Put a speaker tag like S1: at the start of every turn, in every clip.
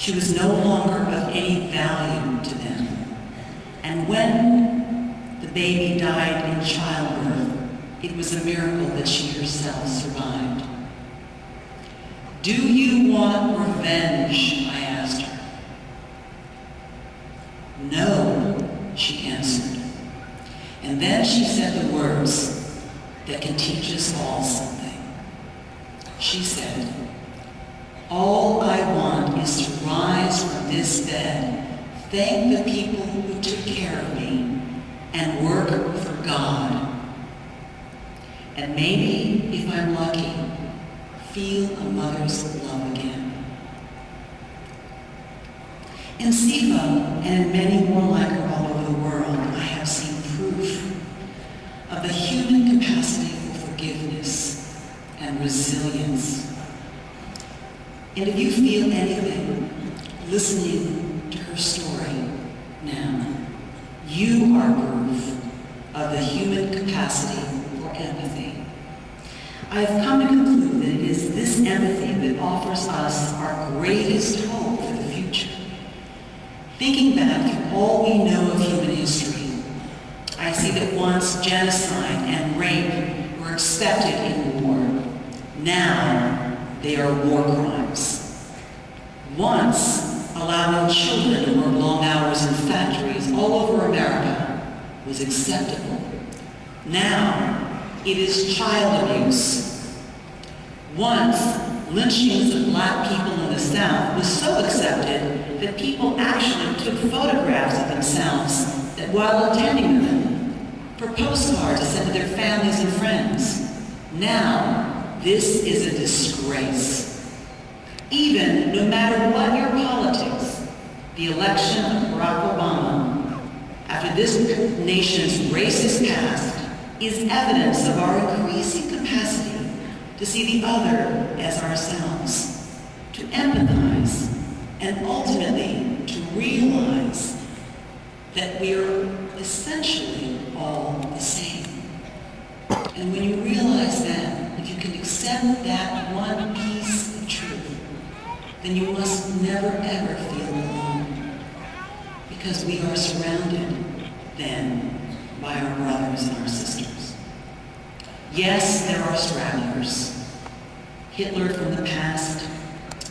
S1: She was no longer of any value to them. And when the baby died in childbirth, it was a miracle that she herself survived. "Do you want revenge?" I asked her. "No," she answered. And then she said the words that can teach us all something. She said, "All I want is to rise from this bed, thank the people who took care of me, and work for God. And maybe, if I'm lucky, feel a mother's love again." In Sifa, and in many more like her all over the world, I have seen proof of the human capacity for forgiveness and resilience. And if you feel anything listening to her story now, you are proof of the human capacity for empathy. I have come to conclude that it is this empathy that offers us our greatest hope for the future. Thinking back through all we know of human history, I see that once genocide and rape were accepted in war, now they are war crimes. Once allowing children to work long hours in factories all over America was acceptable. Now it is child abuse. Once, lynchings of black people in the South was so accepted that people actually took photographs of themselves that while attending them for postcards to send to their families and friends. Now, this is a disgrace. Even, no matter what your politics, the election of Barack Obama, after this nation's racist past, is evidence of our increasing capacity to see the other as ourselves, to empathize, and ultimately to realize that we are essentially all the same. And when you realize that, if you can accept that one piece of truth, then you must never ever feel alone, because we are surrounded then by our brothers and our sisters. Yes, there are stragglers, Hitler from the past,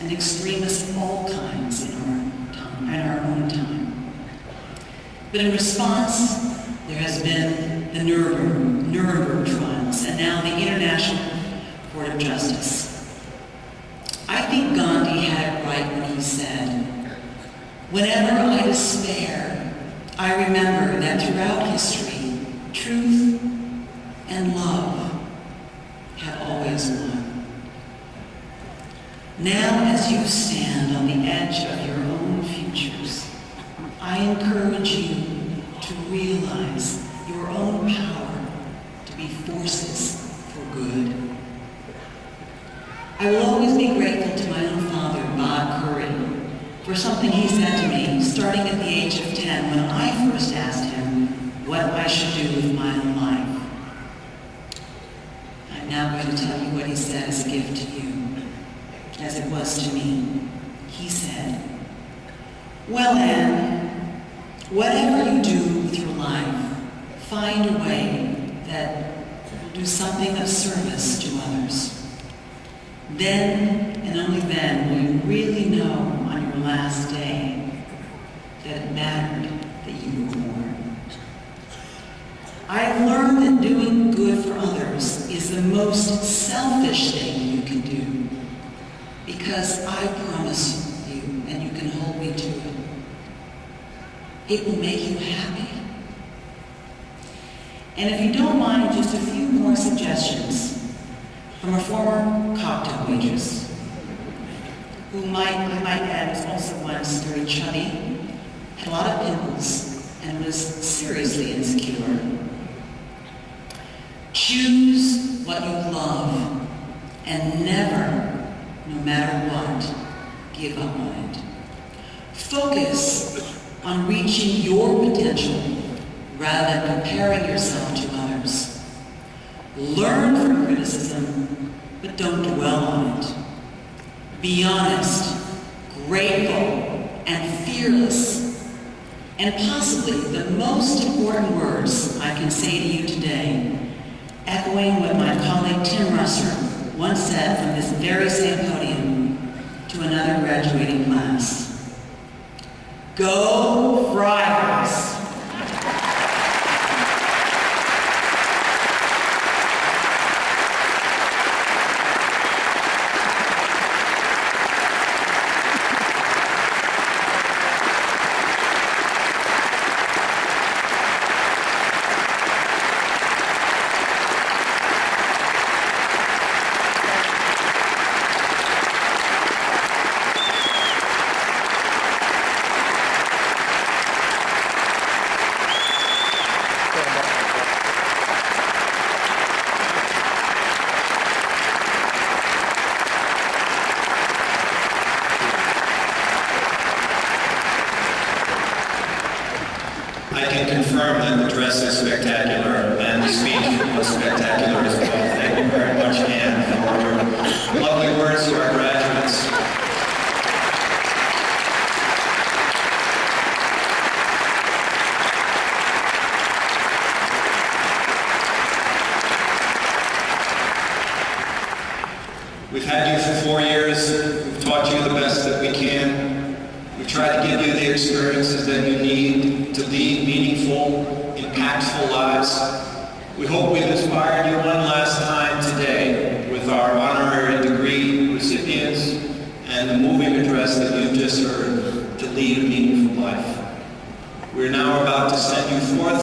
S1: and extremists of all kinds in our own time. But in response, there has been the Nuremberg trials, and now the International Court of Justice. I think Gandhi had it right when he said, "Whenever I despair, I remember that throughout history, truth and love have always won." Now, as you stand on the edge of your own futures, I encourage you to realize your own power to be forces for good. I will always be grateful to my own father, Bob Curry, for something he said to me starting at the age of 10 when I first asked him what I should do with my own life. I'm now going to tell you what he said as a gift to you, as it was to me. He said, "Well, Anne, whatever you do with your life, find a way that will do something of service to others. Then, and only then, will you really know on your last day that it mattered that you were born." I have learned that doing good for others is the most selfish thing you can do, because I promise you, and you can hold me to it, it will make you happy. And if you don't mind, just a few more suggestions from a former cocktail waitress, who I might add was also once very chubby, had a lot of pimples, and was seriously insecure. Choose what you love, and never, no matter what, give up on it. Focus on reaching your potential rather than comparing yourself to others. Learn from criticism, but don't dwell on it. Be honest, grateful, and fearless, and possibly the most important words I can say to you today, echoing what my colleague Tim Russer once said from this very same podium to another graduating class. Go Friars!
S2: I can confirm that the dress is spectacular and the speech was spectacular as well. Thank you very much, Anne, for your lovely words to our graduates. We've had you for 4 years. We've taught you the best that we can. We try to give you the experiences that you need to lead meaningful, impactful lives. We hope we've inspired you one last time today with our honorary degree recipients and the moving address that you've just heard to lead a meaningful life. We're now about to send you forth